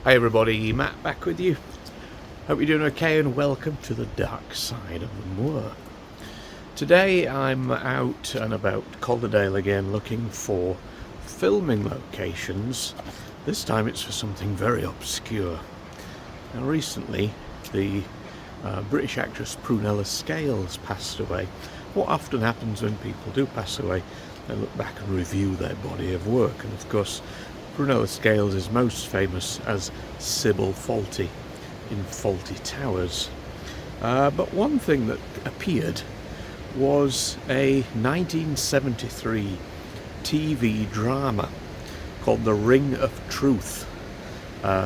Hi everybody, Matt back with you. Hope you're doing okay and welcome to the dark side of the moor. Today I'm out and about Calderdale again looking for filming locations. This time it's for something very obscure. Now recently the British actress Prunella Scales passed away. What often happens when people do pass away, they look back and review their body of work, and of course Prunella Scales is most famous as Sybil Fawlty in Fawlty Towers. But one thing that appeared was a 1973 TV drama called The Ring of Truth,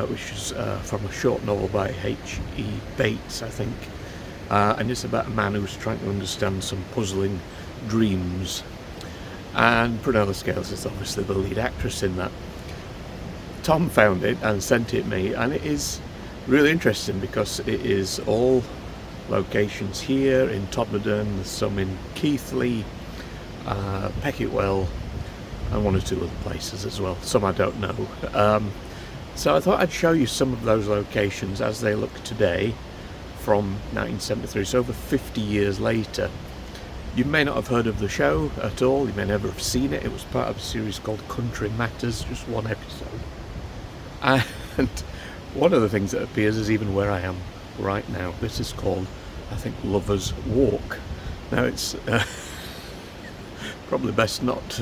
which is from a short novel by H.E. Bates, I think. And it's about a man who's trying to understand some puzzling dreams. And Prunella Scales is obviously the lead actress in that. Tom found it and sent it me, and it is really interesting because it is all locations here in Todmorden. There's some in Keighley, Pecket Well, and one or two other places as well. Some I don't know. So I thought I'd show you some of those locations as they look today from 1973, so over 50 years later. You may not have heard of the show at all, you may never have seen it. It was part of a series called Country Matters, just one episode. And one of the things that appears is even where I am right now. This is called, I think, Lover's Walk. Now it's probably best not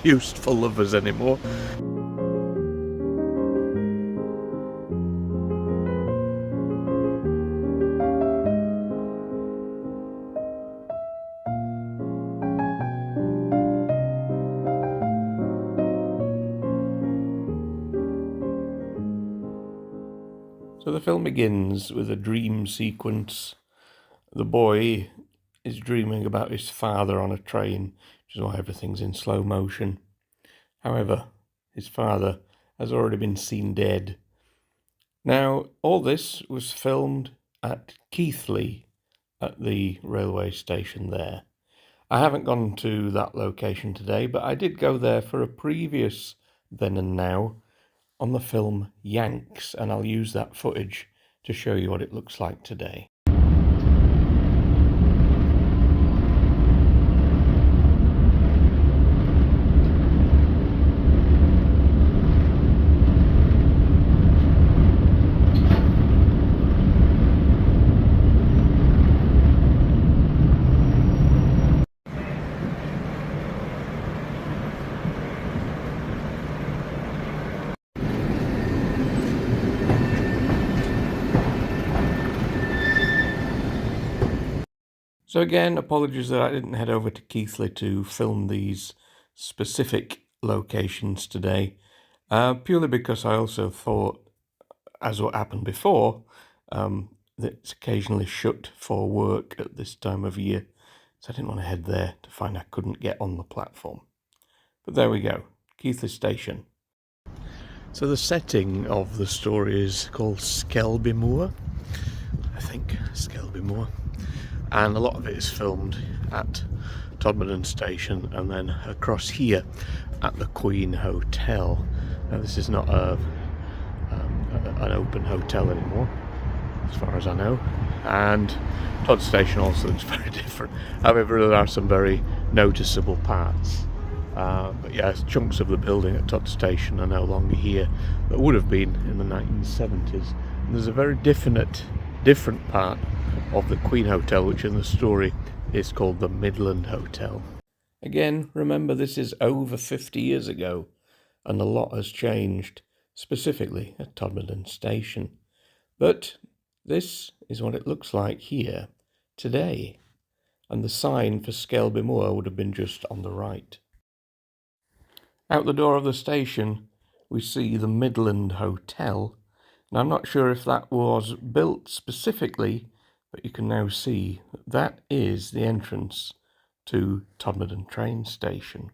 used for lovers anymore. So the film begins with a dream sequence. The boy is dreaming about his father on a train, which is why everything's in slow motion. However, his father has already been seen dead. Now, all this was filmed at Keighley, at the railway station there. I haven't gone to that location today, but I did go there for a previous Then and Now on the film Yanks, and I'll use that footage to show you what it looks like today. So again, apologies that I didn't head over to Keighley to film these specific locations today, purely because I also thought, as what happened before, that it's occasionally shut for work at this time of year, so I didn't want to head there to find I couldn't get on the platform. But there we go, Keighley Station. So the setting of the story is called Skelby Moor, I think, Skelby Moor. And a lot of it is filmed at Todmorden Station and then across here at the Queen Hotel. Now this is not an open hotel anymore, as far as I know, and Todd Station also looks very different. However, there are some very noticeable parts. But yeah, chunks of the building at Todd Station are no longer here that would have been in the 1970s. And there's a very different part of the Queen Hotel, which in the story is called the Midland Hotel. Again, remember this is over 50 years ago and a lot has changed, specifically at Todmorden Station. But this is what it looks like here today, and the sign for Skelby Moor would have been just on the right. Out the door of the station we see the Midland Hotel. Now, I'm not sure if that was built specifically, but you can now see that is the entrance to Todmorden train station.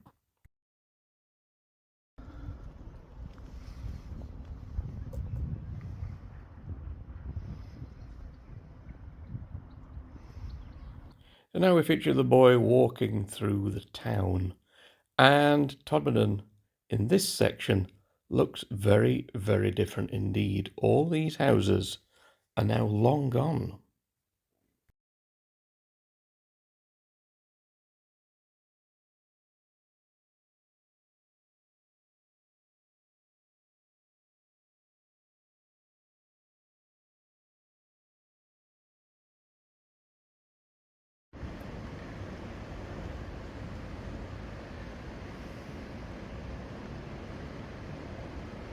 So now we feature the boy walking through the town, and Todmorden in this section looks very, very different indeed. All these houses are now long gone.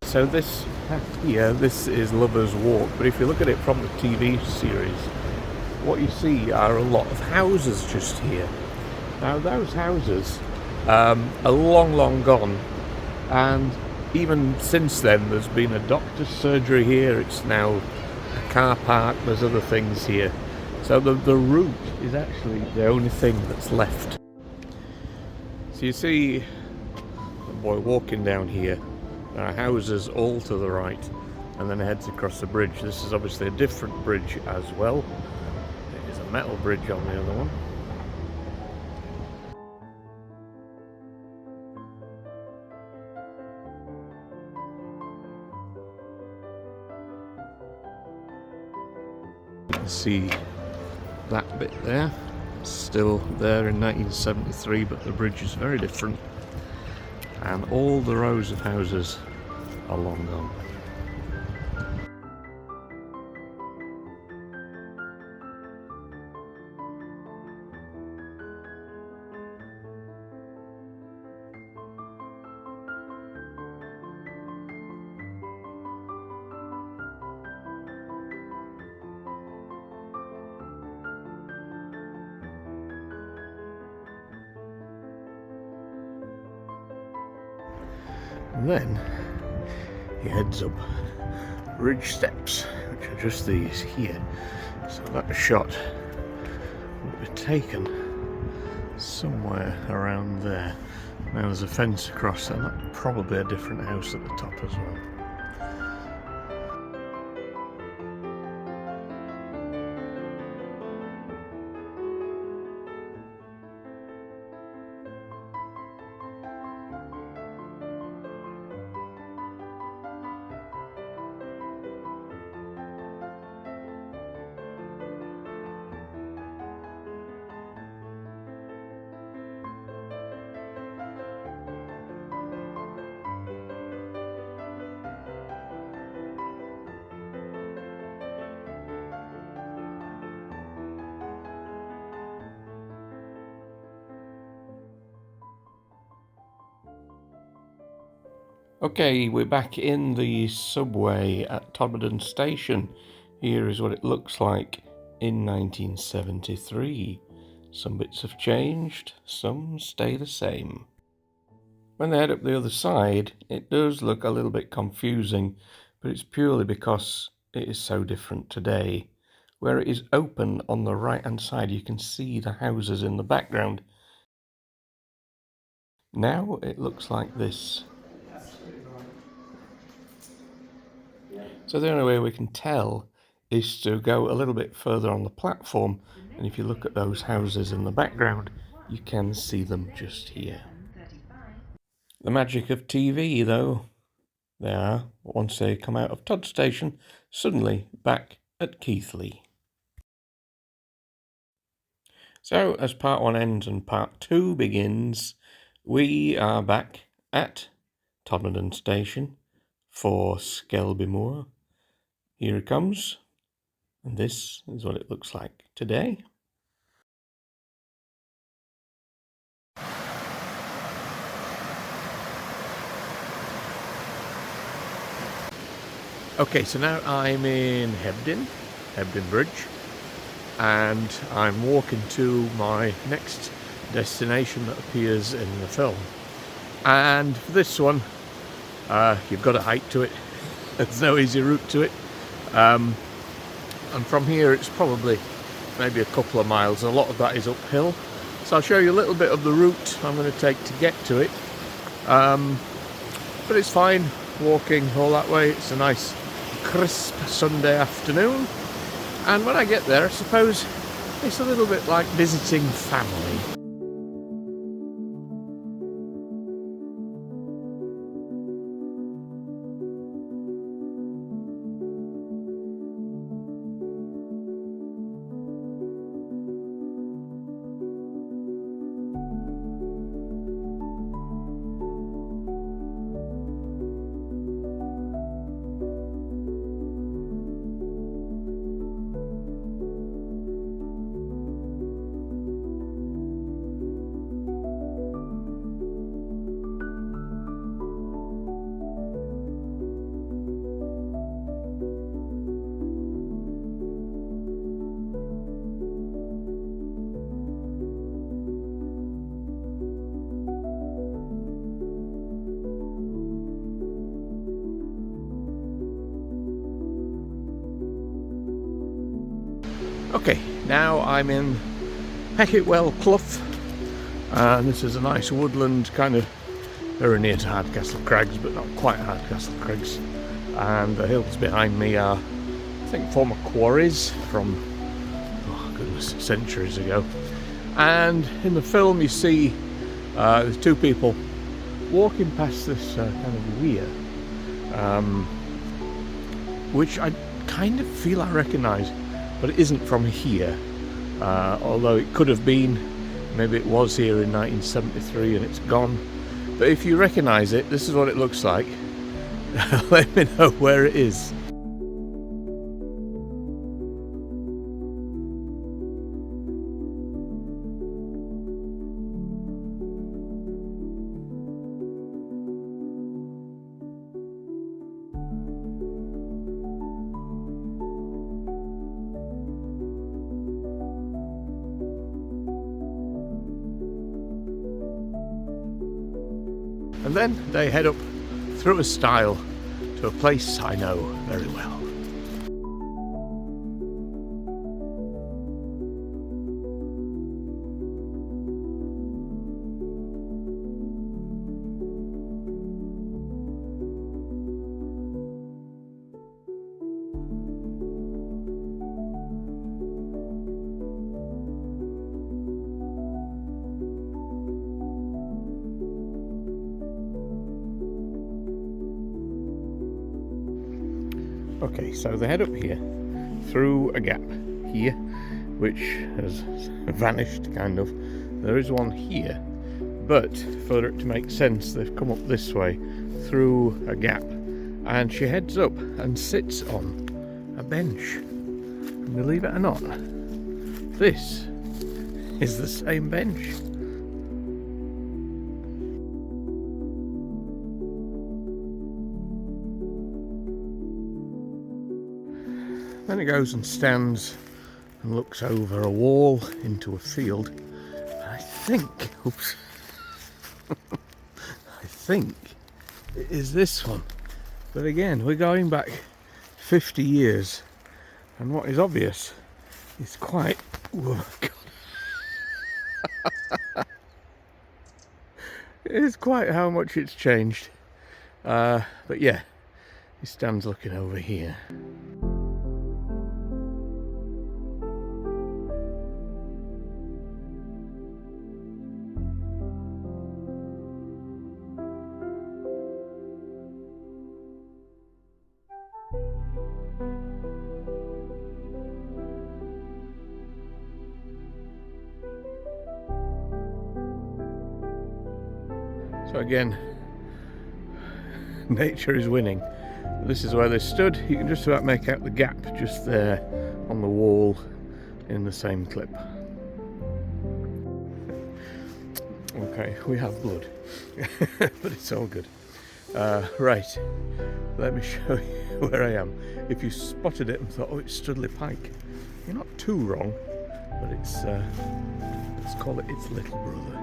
So this here, this is Lover's Walk, but if you look at it from the TV series, what you see are a lot of houses just here. Now those houses are long, long gone, and even since then there's been a doctor's surgery here, it's now a car park, there's other things here. So the route is actually the only thing that's left. So you see the boy walking down here. There are houses all to the right, and then it heads across the bridge. This is obviously a different bridge as well. There is a metal bridge on the other one. You can see that bit there, still there in 1973, but the bridge is very different. And all the rows of houses are long gone. And then he heads up ridge steps, which are just these here. So that shot will be taken somewhere around there. Now there's a fence across, and that's probably a different house at the top as well. Okay, we're back in the subway at Todmorden station. Here is what it looks like in 1973. Some bits have changed, some stay the same. When they head up the other side, it does look a little bit confusing, but it's purely because it is so different today. Where it is open on the right hand side, you can see the houses in the background. Now it looks like this. So the only way we can tell is to go a little bit further on the platform, and if you look at those houses in the background, you can see them just here. The magic of TV, though, they are, once they come out of Todd Station, suddenly back at Keighley. So, as part 1 ends and part 2 begins, we are back at Todmorden Station for Skelby Moor. Here it comes, and this is what it looks like today. Okay, so now I'm in Hebden Bridge, and I'm walking to my next destination that appears in the film. And for this one, you've got to hike to it. There's no easy route to it. And from here it's probably maybe a couple of miles. A lot of that is uphill. So I'll show you a little bit of the route I'm going to take to get to it. But it's fine walking all that way. It's a nice crisp Sunday afternoon. And when I get there, I suppose it's a little bit like visiting family. Okay, now I'm in Pecket Well Clough, and this is a nice woodland, kind of very near to Hardcastle Crags, but not quite Hardcastle Crags. And the hills behind me are, I think, former quarries from, oh goodness, centuries ago. And in the film you see there's two people walking past this kind of weir, which I kind of feel I recognise, but it isn't from here, although it could have been. Maybe it was here in 1973 and it's gone. But if you recognise it, this is what it looks like. Let me know where it is. And then they head up through a stile to a place I know very well. Okay, so they head up here through a gap here, which has vanished kind of. There is one here, but for it to make sense, they've come up this way through a gap, and she heads up and sits on a bench. And believe it or not, this is the same bench. Then it goes and stands and looks over a wall into a field. And I think, oops, I think it is this one. But again, we're going back 50 years, and what is obvious is quite, oh God. It is quite how much it's changed. But yeah, he stands looking over here. So again, nature is winning. This is where they stood. You can just about make out the gap just there on the wall in the same clip. Okay, we have blood, but it's all good. Right, let me show you where I am. If you spotted it and thought, oh, it's Studley Pike, you're not too wrong, but it's, let's call it its little brother.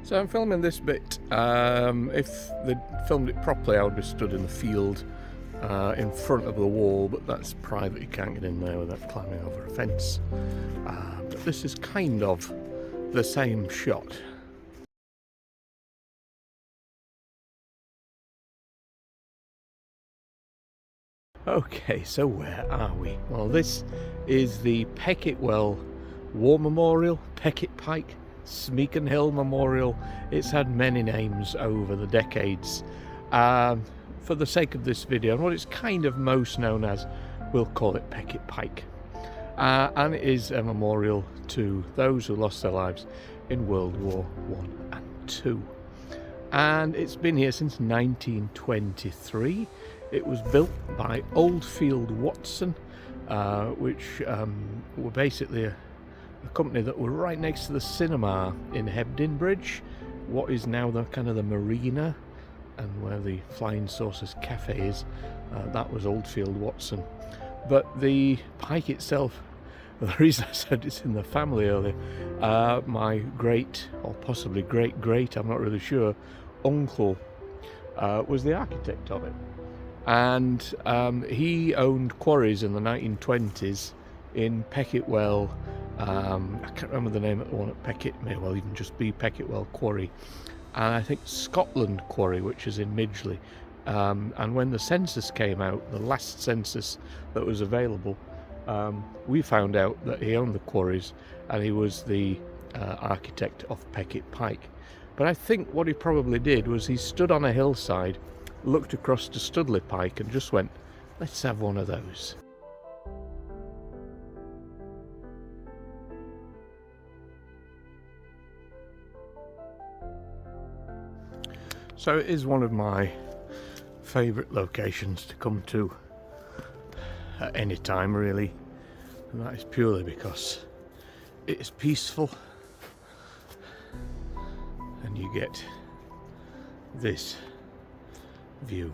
So I'm filming this bit. If they'd filmed it properly, I would be stood in the field in front of the wall, but that's private, you can't get in there without climbing over a fence. But this is kind of the same shot. Okay, so where are we? Well, this is the Pecket Well War Memorial, Pecket Pike, Smeaken Hill Memorial. It's had many names over the decades. For the sake of this video, and what it's kind of most known as, we'll call it Pecket Pike. And it is a memorial to those who lost their lives in World War I and II. And it's been here since 1923. It was built by Oldfield Watson, which were basically a company that were right next to the cinema in Hebden Bridge, what is now the kind of the marina, and where the Flying Saucers Cafe is. That was Oldfield Watson. But the pike itself, the reason I said it's in the family earlier, my great, or possibly great-great, I'm not really sure, uncle was the architect of it. And he owned quarries in the 1920s in Pecket Well. I can't remember the name of the one at Pecket, may well even just be Pecket Well Quarry, and I think Scotland Quarry, which is in Midgley. And when the census came out, the last census that was available, we found out that he owned the quarries and he was the architect of Pecket Pike. But I think what he probably did was he stood on a hillside, looked across to Studley Pike and just went, let's have one of those. So it is one of my favourite locations to come to at any time, really, and that is purely because it is peaceful and you get this view.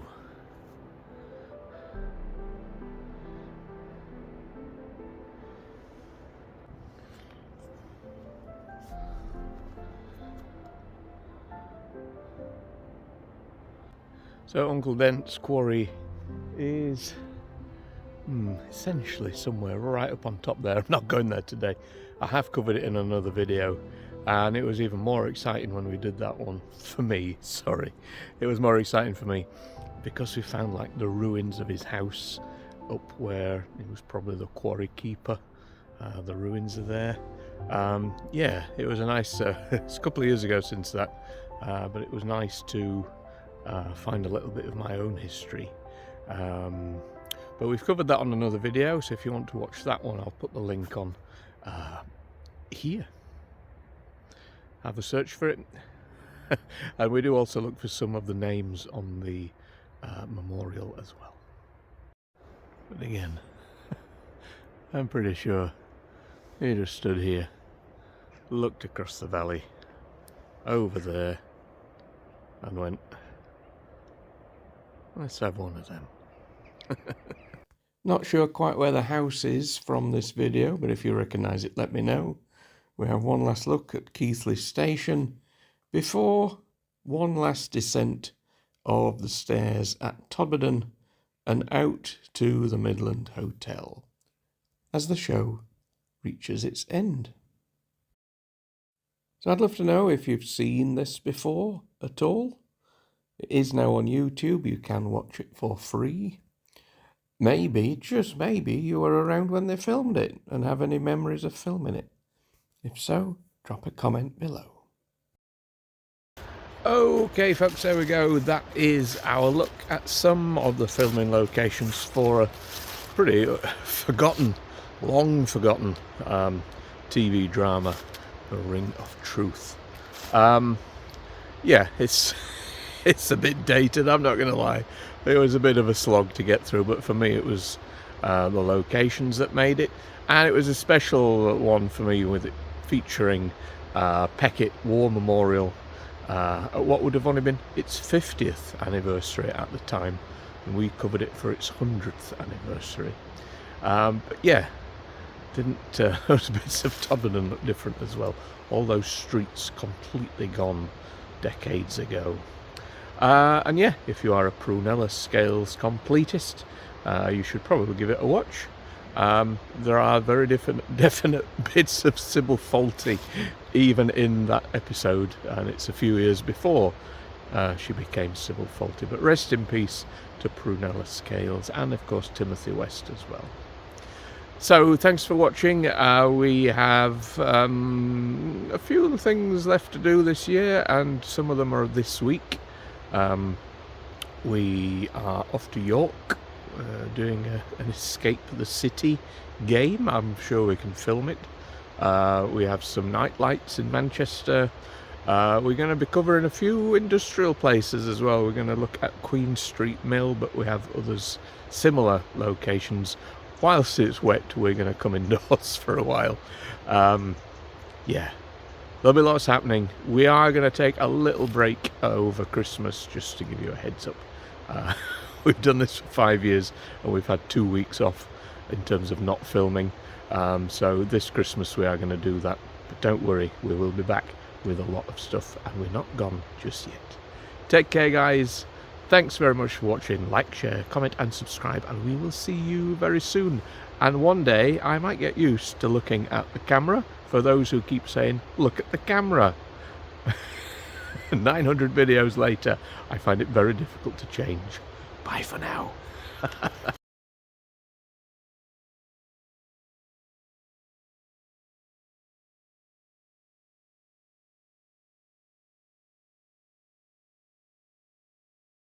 So Uncle Dent's quarry is essentially somewhere right up on top there. I'm not going there today. I have covered it in another video, and it was even more exciting when we did that one for me. Sorry, it was more exciting for me because we found like the ruins of his house up where he was probably the quarry keeper. The ruins are there. Yeah, it was a nice it's a couple of years ago since that, but it was nice to find a little bit of my own history. But we've covered that on another video, so if you want to watch that one, I'll put the link on here. Have a search for it. And we do also look for some of the names on the memorial as well. But again, I'm pretty sure he just stood here, looked across the valley over there and went, let's have one of them. Not sure quite where the house is from this video, but if you recognise it, let me know. We have one last look at Keighley Station before one last descent of the stairs at Todmorden and out to the Midland Hotel as the show reaches its end. So I'd love to know if you've seen this before at all. It is now on YouTube. You can watch it for free. Maybe, just maybe, you were around when they filmed it and have any memories of filming it. If so, drop a comment below. Okay, folks, there we go. That is our look at some of the filming locations for a pretty long forgotten TV drama, The Ring of Truth. Yeah, it's a bit dated, I'm not going to lie. It was a bit of a slog to get through, but for me it was the locations that made it. And it was a special one for me with it featuring Pecket War Memorial at what would have only been its 50th anniversary at the time. And we covered it for its 100th anniversary. But yeah, those bits of Todmorden look different as well. All those streets completely gone decades ago. And yeah, if you are a Prunella Scales completist, you should probably give it a watch. There are very definite bits of Sybil Fawlty even in that episode, and it's a few years before she became Sybil Fawlty. But rest in peace to Prunella Scales, and of course Timothy West as well. So thanks for watching. We have a few things left to do this year, and some of them are this week. We are off to York, doing an Escape the City game. I'm sure we can film it. We have some night lights in Manchester. We're going to be covering a few industrial places as well. We're going to look at Queen Street Mill, but we have others similar locations. Whilst it's wet, we're going to come indoors for a while. Yeah. There'll be lots happening. We are going to take a little break over Christmas, just to give you a heads up. We've done this for 5 years and we've had 2 weeks off in terms of not filming. So this Christmas we are going to do that. But don't worry, we will be back with a lot of stuff and we're not gone just yet. Take care, guys. Thanks very much for watching. Like, share, comment and subscribe, and we will see you very soon. And one day I might get used to looking at the camera, for those who keep saying, look at the camera. 900 videos later, I find it very difficult to change. Bye for now.